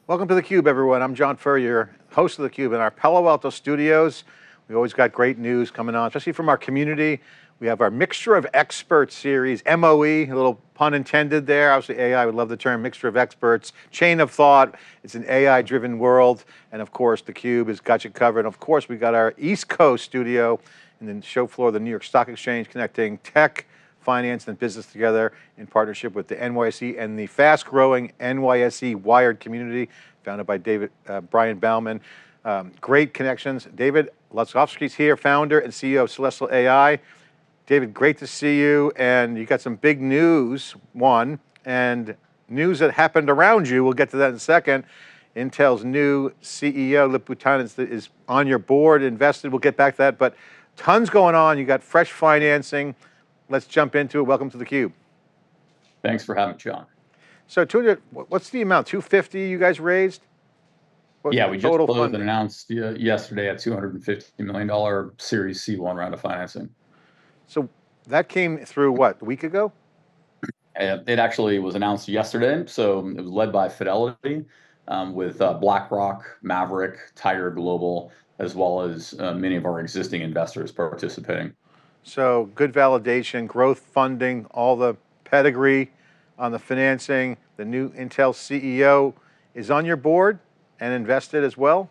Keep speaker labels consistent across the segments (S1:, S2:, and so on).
S1: Welcome to theCUBE, everyone. I'm John Furrier, host of theCUBE in our Palo Alto studios. We always got great news coming on, especially from our community. We have our Mixture of Experts series, MOE, a little pun intended there. Obviously AI would love the term Mixture of Experts. Chain of thought, it's an AI-driven world. And of course, theCUBE has got you covered. And of course, we got our East Coast studio and the show floor of the New York Stock Exchange, connecting tech, finance, and business together in partnership with the NYSE and the fast-growing NYSE Wired community, founded by Brian Bauman. Great connections. Dave Lazovsky's here, founder and CEO of Celestial AI. David, great to see you, and you got some big news, and news that happened around you. We'll get to that in a second. Intel's new CEO, Lip-Bu Tan, is on your board, invested. We'll get back to that, but tons going on. You got fresh financing. Let's jump into it. Welcome to theCUBE.
S2: Thanks for having me, John.
S1: So what's the amount, 250 you guys raised?
S2: Yeah, we just closed and announced yesterday a $250 million Series C1 round of financing.
S1: So that came through what, a week ago?
S2: It actually was announced yesterday. So it was led by Fidelity with BlackRock, Maverick, Tiger Global, as well as many of our existing investors participating.
S1: So good validation, growth funding, all the pedigree on the financing. The new Intel CEO is on your board and invested as well?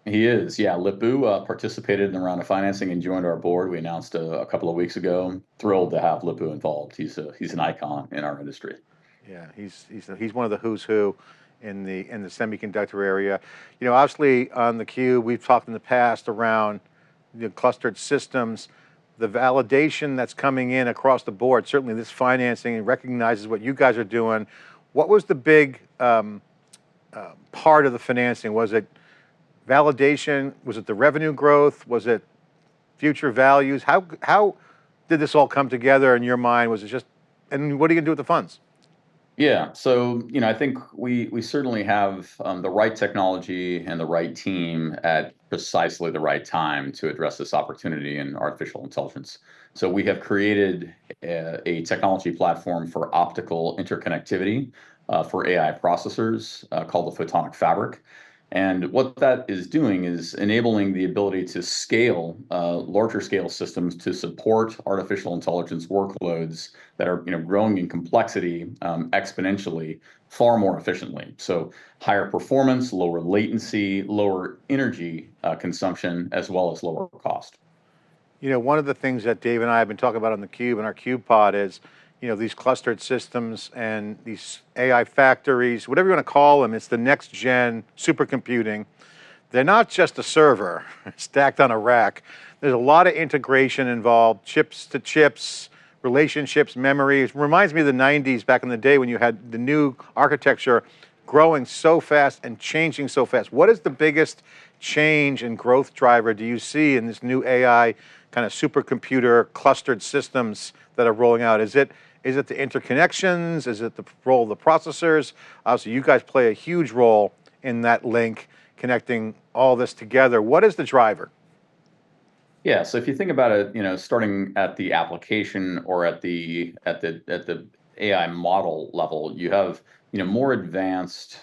S2: He is, yeah. Lip-Bu participated in the round of financing and joined our board. We announced a couple of weeks ago. Thrilled to have Lip-Bu involved. He's an icon in our industry.
S1: Yeah, he's one of the who's who in the semiconductor area. You know, obviously on theCUBE, we've talked in the past around the clustered systems. The validation that's coming in across the board, certainly this financing recognizes what you guys are doing. What was the big part of the financing? Was it validation? Was it the revenue growth? Was it future values? How did this all come together in your mind? Was it just, and what are you gonna do with the funds?
S2: Yeah, so I think we certainly have the right technology and the right team at precisely the right time to address this opportunity in artificial intelligence. So we have created a technology platform for optical interconnectivity for AI processors called the Photonic Fabric. And what that is doing is enabling the ability to scale larger scale systems to support artificial intelligence workloads that are growing in complexity exponentially, far more efficiently. So higher performance, lower latency, lower energy consumption, as well as lower cost.
S1: You know, one of the things that Dave and I have been talking about on theCUBE and our CUBE pod is, these clustered systems and these AI factories, whatever you want to call them, it's the next gen supercomputing. They're not just a server stacked on a rack. There's a lot of integration involved, chips to chips, relationships, memory. It reminds me of the 90s back in the day when you had the new architecture growing so fast and changing so fast. What is the biggest change and growth driver do you see in this new AI kind of supercomputer clustered systems that are rolling out? Is it the interconnections? Is it the role of the processors? Obviously, you guys play a huge role in that link, connecting all this together. What is the driver?
S2: Yeah, so if you think about it, starting at the application or at the AI model level, you have more advanced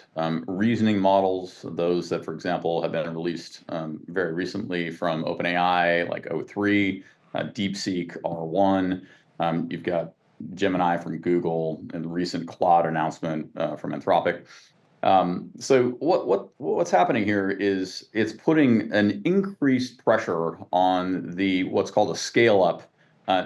S2: reasoning models, those that, for example, have been released very recently from OpenAI, like O3, DeepSeek R1. You've got Gemini from Google and the recent Claude announcement from Anthropic. So what's happening here is it's putting an increased pressure on what's called a scale-up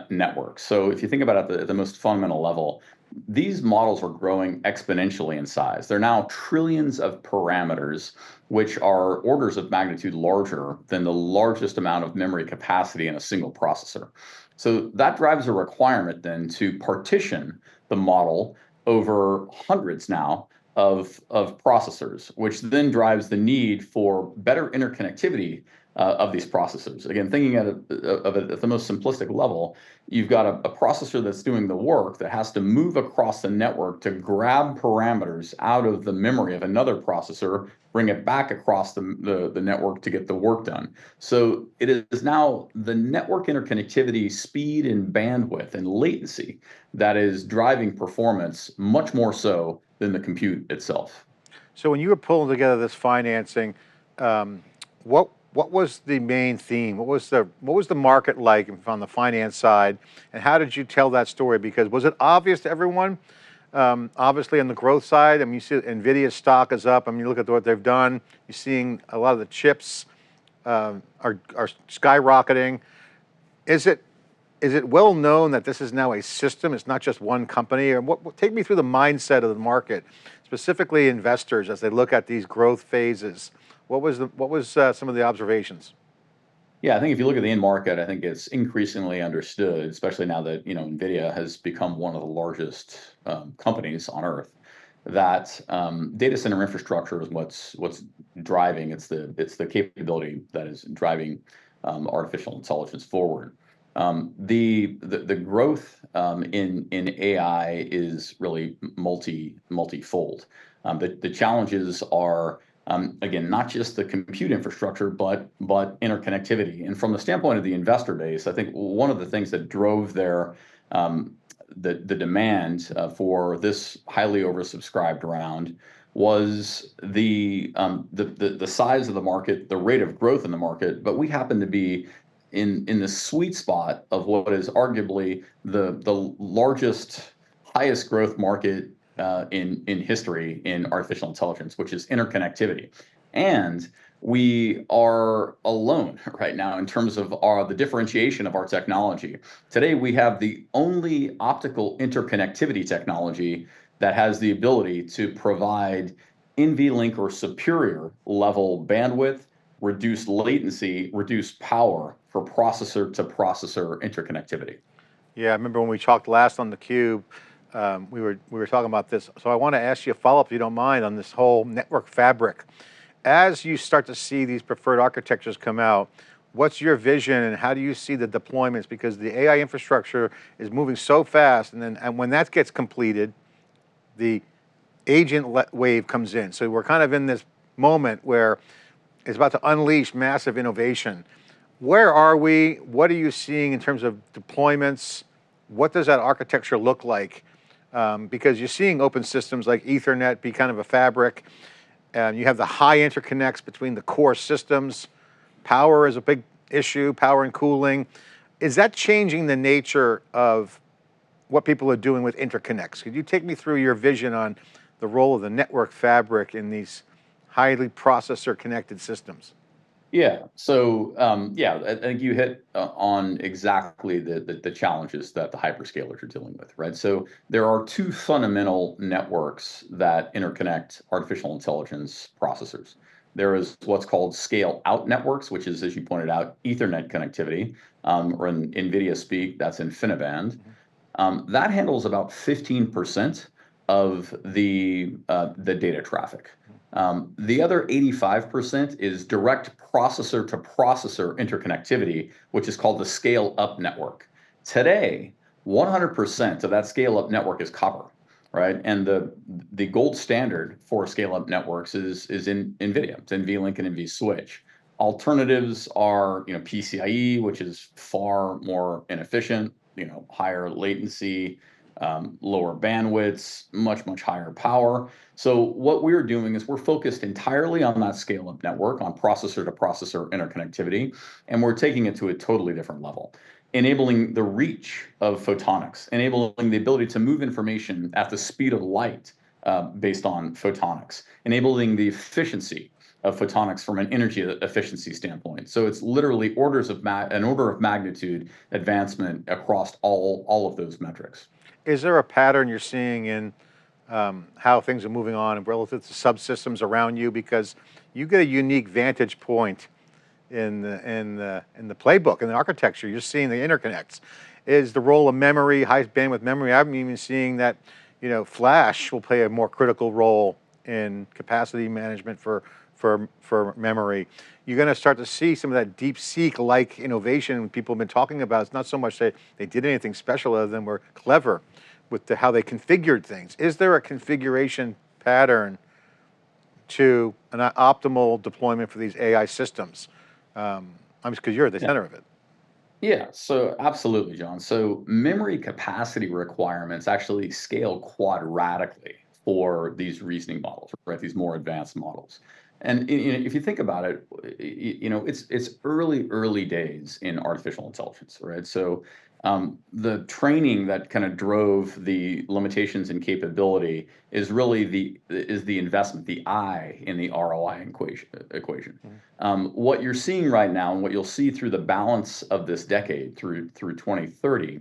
S2: network. So if you think about it at the most fundamental level, these models are growing exponentially in size. They're now trillions of parameters, which are orders of magnitude larger than the largest amount of memory capacity in a single processor. So that drives a requirement then to partition the model over hundreds now of processors, which then drives the need for better interconnectivity of these processors. Again, thinking of it at the most simplistic level, you've got a processor that's doing the work that has to move across the network to grab parameters out of the memory of another processor, bring it back across the network to get the work done. So it is now the network interconnectivity, speed and bandwidth and latency that is driving performance much more so than the compute itself.
S1: So when you were pulling together this financing, what was the main theme? What was the market like on the finance side, and how did you tell that story? Because was it obvious to everyone? Obviously, on the growth side, I mean, you see NVIDIA stock is up. I mean, you look at what they've done. You're seeing a lot of the chips are skyrocketing. Is it well known that this is now a system? It's not just one company. Or take me through the mindset of the market, specifically investors, as they look at these growth phases. What was some of the observations?
S2: Yeah, I think if you look at the end market, I think it's increasingly understood, especially now that NVIDIA has become one of the largest companies on Earth, that data center infrastructure is what's driving. It's the capability that is driving artificial intelligence forward. The growth in AI is really multifold. The challenges are, again, not just the compute infrastructure, but interconnectivity. And from the standpoint of the investor base, I think one of the things that drove the demand for this highly oversubscribed round was the size of the market, the rate of growth in the market. But we happen to be in the sweet spot of what is arguably the largest, highest growth market in history in artificial intelligence, which is interconnectivity. And we are alone right now in terms of the differentiation of our technology. Today, we have the only optical interconnectivity technology that has the ability to provide NVLink or superior level bandwidth, reduce latency, reduce power for processor to processor interconnectivity.
S1: Yeah, I remember when we talked last on theCUBE, we were talking about this. So I want to ask you a follow-up, if you don't mind, on this whole network fabric. As you start to see these preferred architectures come out, what's your vision and how do you see the deployments? Because the AI infrastructure is moving so fast, and when that gets completed, the agent wave comes in. So we're kind of in this moment where it's about to unleash massive innovation. Where are we? What are you seeing in terms of deployments? What does that architecture look like? Because you're seeing open systems like Ethernet be kind of a fabric. You have the high interconnects between the core systems. Power is a big issue, power and cooling. Is that changing the nature of what people are doing with interconnects? Could you take me through your vision on the role of the network fabric in these highly processor connected systems?
S2: Yeah. So yeah, I think you hit on exactly the challenges that the hyperscalers are dealing with, right? So there are two fundamental networks that interconnect artificial intelligence processors. There is what's called scale out networks, which is, as you pointed out, Ethernet connectivity, or in NVIDIA speak, that's InfiniBand. That handles about 15% of the data traffic. The other 85% is direct processor to processor interconnectivity, which is called the scale up network. Today, 100% of that scale up network is copper, right? And the gold standard for scale up networks is in NVIDIA. It's NVLink and NVSwitch. Alternatives are, PCIe, which is far more inefficient, higher latency, lower bandwidths, much higher power. So what we're doing is we're focused entirely on that scale-up network, on processor-to-processor interconnectivity, and we're taking it to a totally different level, enabling the reach of photonics, enabling the ability to move information at the speed of light based on photonics, enabling the efficiency of photonics from an energy efficiency standpoint. So it's literally an order of magnitude advancement across all of those metrics.
S1: Is there a pattern you're seeing in how things are moving on relative to subsystems around you? Because you get a unique vantage point in the playbook, in the architecture. You're seeing the interconnects. Is the role of memory, high bandwidth memory? I'm even seeing that flash will play a more critical role in capacity management for memory. You're going to start to see some of that DeepSeek-like innovation people have been talking about. It's not so much that they did anything special other than were clever with how they configured things. Is there a configuration pattern to an optimal deployment for these AI systems? Because you're at the center of it.
S2: Yeah, so absolutely, John. So memory capacity requirements actually scale quadratically for these reasoning models, right? These more advanced models. And if you think about it, it's early days in artificial intelligence, right? So the training that kind of drove the limitations and capability is really the investment, the I in the ROI equation. What you're seeing right now, and what you'll see through the balance of this decade, through 2030,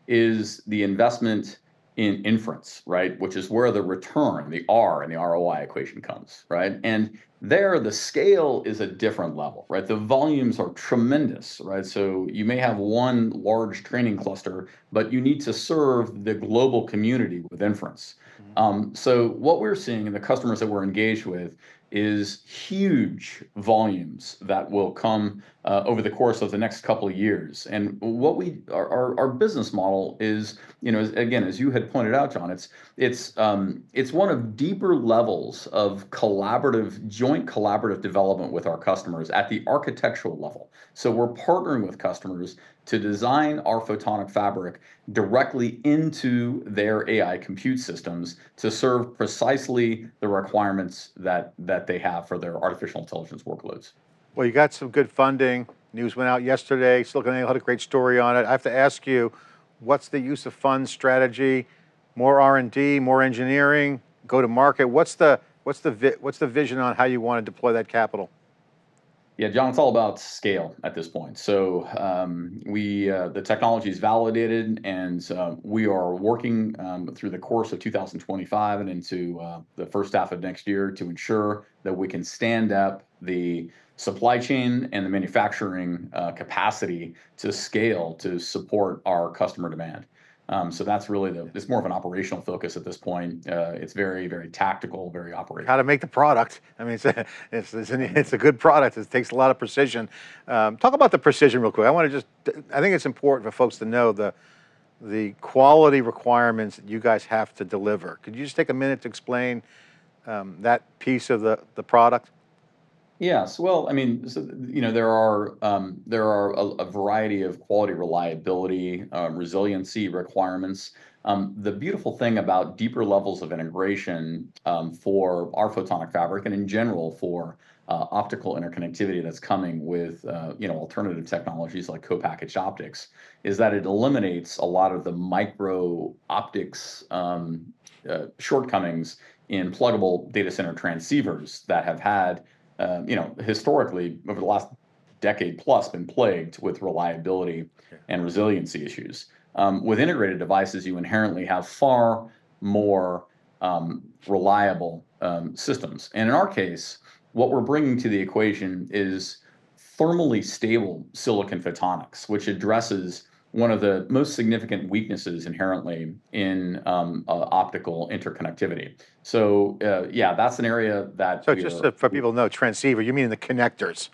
S2: is the investment in inference, right? Which is where the return, the R in the ROI equation comes, right? And there, the scale is a different level, right? The volumes are tremendous, right? So you may have one large training cluster, but you need to serve the global community with inference. So what we're seeing in the customers that we're engaged with is huge volumes that will come over the course of the next couple of years. And what our business model is, again, as you had pointed out, John, it's one of deeper levels of joint collaborative development with our customers at the architectural level. So we're partnering with customers to design our photonic fabric directly into their AI compute systems to serve precisely the requirements that they have for their artificial intelligence workloads.
S1: Well, you got some good funding. News went out yesterday. Silicon Valley had a great story on it. I have to ask you, what's the use of funds strategy? More R&D, more engineering, go to market. What's the vision on how you want to deploy that capital?
S2: Yeah, John, it's all about scale at this point. So the technology is validated, and we are working through the course of 2025 and into the first half of next year to ensure that we can stand up the supply chain and the manufacturing capacity to scale to support our customer demand. So that's really it's more of an operational focus at this point. It's very, very tactical, very operational.
S1: How to make the product. I mean, it's a good product. It takes a lot of precision. Talk about the precision real quick. I think it's important for folks to know the quality requirements that you guys have to deliver. Could you just take a minute to explain that piece of the product?
S2: Yes. Well, I mean, so, there are a variety of quality, reliability, resiliency requirements. The beautiful thing about deeper levels of integration for our photonic fabric, and in general for optical interconnectivity that's coming with alternative technologies like co-packaged optics, is that it eliminates a lot of the micro optics shortcomings in pluggable data center transceivers that have had historically, over the last decade plus, been plagued with reliability and resiliency issues. With integrated devices, you inherently have far more reliable systems. And in our case, what we're bringing to the equation is thermally stable silicon photonics, which addresses one of the most significant weaknesses inherently in optical interconnectivity. So yeah, that's an area that.
S1: So just for people to know, transceiver, you mean the connectors?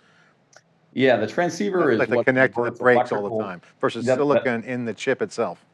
S2: Yeah, the transceiver is
S1: like the
S2: what
S1: connector that breaks all the
S2: electrical.
S1: time versus
S2: That, that,
S1: silicon in the chip itself.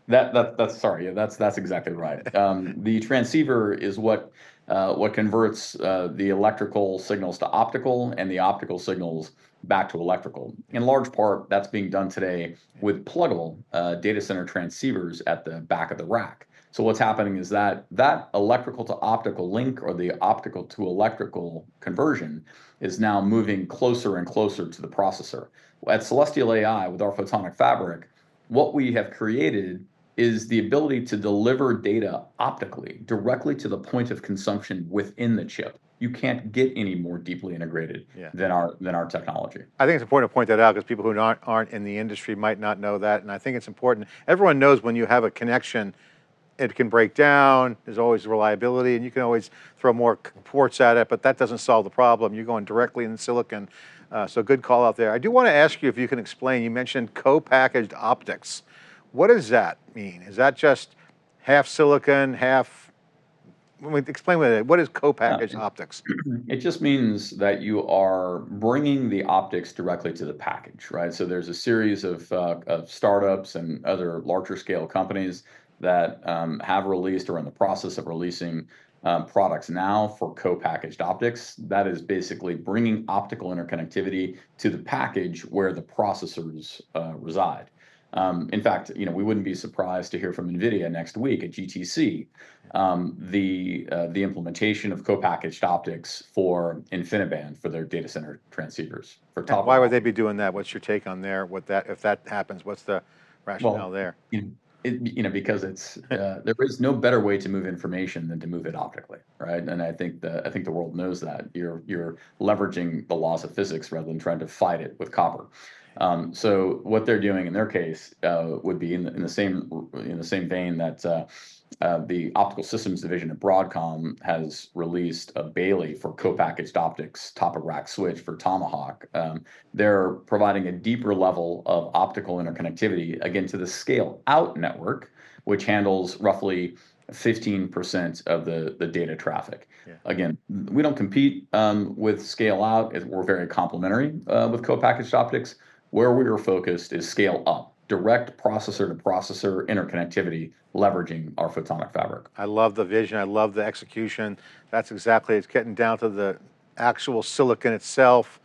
S2: that's sorry. Yeah, that's exactly right. The transceiver is what converts the electrical signals to optical and the optical signals back to electrical. In large part, that's being done today with pluggable data center transceivers at the back of the rack. So what's happening is that electrical to optical link, or the optical to electrical conversion, is now moving closer and closer to the processor. At Celestial AI, with our photonic fabric, what we have created is the ability to deliver data optically directly to the point of consumption within the chip. You can't get any more deeply integrated than our technology.
S1: I think it's important to point that out because people who aren't in the industry might not know that, and I think it's important. Everyone knows when you have a connection, it can break down. There's always reliability, and you can always throw more ports at it, but that doesn't solve the problem. You're going directly in silicon, so good call out there. I do want to ask you if you can explain. You mentioned co-packaged optics. What does that mean? Is that just half silicon, half? Explain what is co-packaged optics?
S2: It just means that you are bringing the optics directly to the package, right? So there's a series of startups and other larger scale companies that have released or are in the process of releasing products now for co-packaged optics. That is basically bringing optical interconnectivity to the package where the processors reside. In fact, we wouldn't be surprised to hear from NVIDIA next week at GTC, the implementation of co-packaged optics for InfiniBand for their data center transceivers for
S1: And
S2: top
S1: why
S2: of
S1: would they be doing that? What's your take on there? If that happens, what's the rationale
S2: Well,
S1: there?
S2: because it's there is no better way to move information than to move it optically, right? And I think the world knows that you're leveraging the laws of physics rather than trying to fight it with copper. So what they're doing in their case would be in the same vein that the optical systems division at Broadcom has released a Bailey for co-packaged optics top of rack switch for Tomahawk. They're providing a deeper level of optical interconnectivity, again, to the scale out network, which handles roughly 15% of the data traffic.
S1: Yeah.
S2: Again, we don't compete with scale out. We're very complementary with co-packaged optics. Where we are focused is scale up, direct processor to processor interconnectivity, leveraging our photonic fabric.
S1: I love the vision. I love the execution. That's exactly, it's getting down to the actual silicon itself.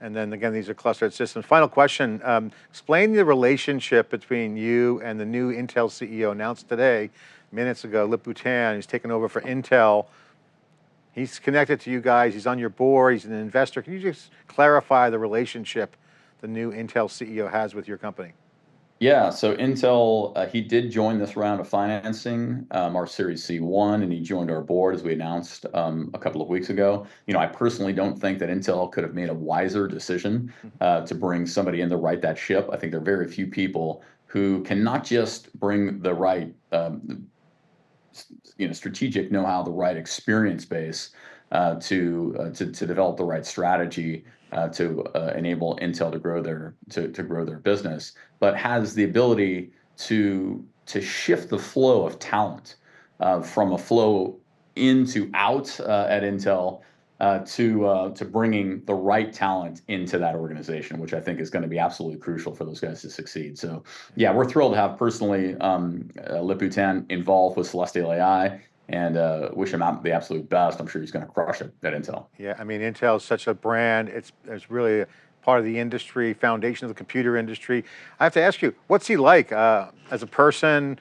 S1: And then again, these are clustered systems. Final question, explain the relationship between you and the new Intel CEO announced today, minutes ago, Lip-Bu Tan. He's taken over for Intel. He's connected to you guys. He's on your board. He's an investor. Can you just clarify the relationship the new Intel CEO has with your company?
S2: Yeah, so Intel, he did join this round of financing, our Series C1, and he joined our board as we announced a couple of weeks ago. I personally don't think that Intel could have made a wiser decision to bring somebody in to right that ship. I think there are very few people who can not just bring the right strategic know-how, the right experience base to develop the right strategy to enable Intel to grow their business, but has the ability to shift the flow of talent from a flow into out at Intel to bringing the right talent into that organization, which I think is going to be absolutely crucial for those guys to succeed. So yeah, we're thrilled to have personally Lip-Bu Tan involved with Celestial AI, and wish him out the absolute best. I'm sure he's going to crush it at Intel.
S1: Yeah, I mean, Intel is such a brand. It's really a part of the industry, foundation of the computer industry. I have to ask you, what's he like as a person?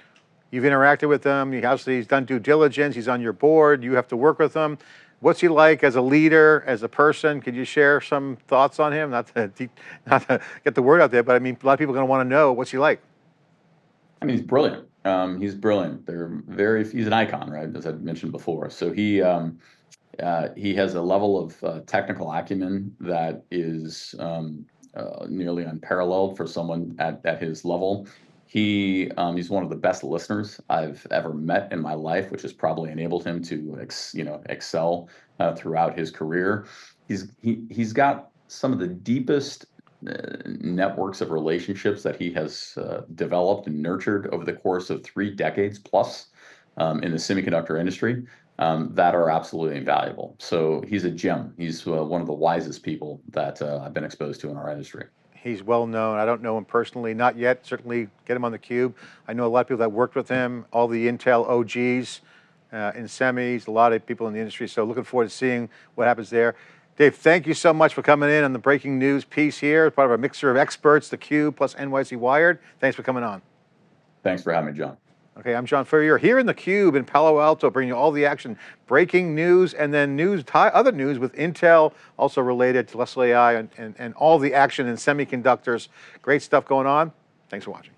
S1: You've interacted with him. He's done due diligence. He's on your board. You have to work with him. What's he like as a leader, as a person? Could you share some thoughts on him? Not to get the word out there, but I mean, a lot of people are going to want to know what's he like.
S2: I mean, he's brilliant. He's brilliant. He's an icon, right? As I mentioned before. So he has a level of technical acumen that is nearly unparalleled for someone at his level. He's one of the best listeners I've ever met in my life, which has probably enabled him to excel throughout his career. He's got some of the deepest networks of relationships that he has developed and nurtured over the course of 3 decades plus in the semiconductor industry that are absolutely invaluable. So he's a gem. He's one of the wisest people that I've been exposed to in our industry.
S1: He's well known. I don't know him personally, not yet. Certainly get him on theCUBE. I know a lot of people that worked with him, all the Intel OGs in semis, a lot of people in the industry. So looking forward to seeing what happens there. Dave, thank you so much for coming in on the breaking news piece here, part of a mixture of experts, theCUBE plus NYSE Wired. Thanks for coming on.
S2: Thanks for having me, John.
S1: Okay, I'm John Furrier here in theCUBE in Palo Alto, bringing you all the action, breaking news, and then other news with Intel, also related to Celestial AI and all the action in semiconductors. Great stuff going on. Thanks for watching.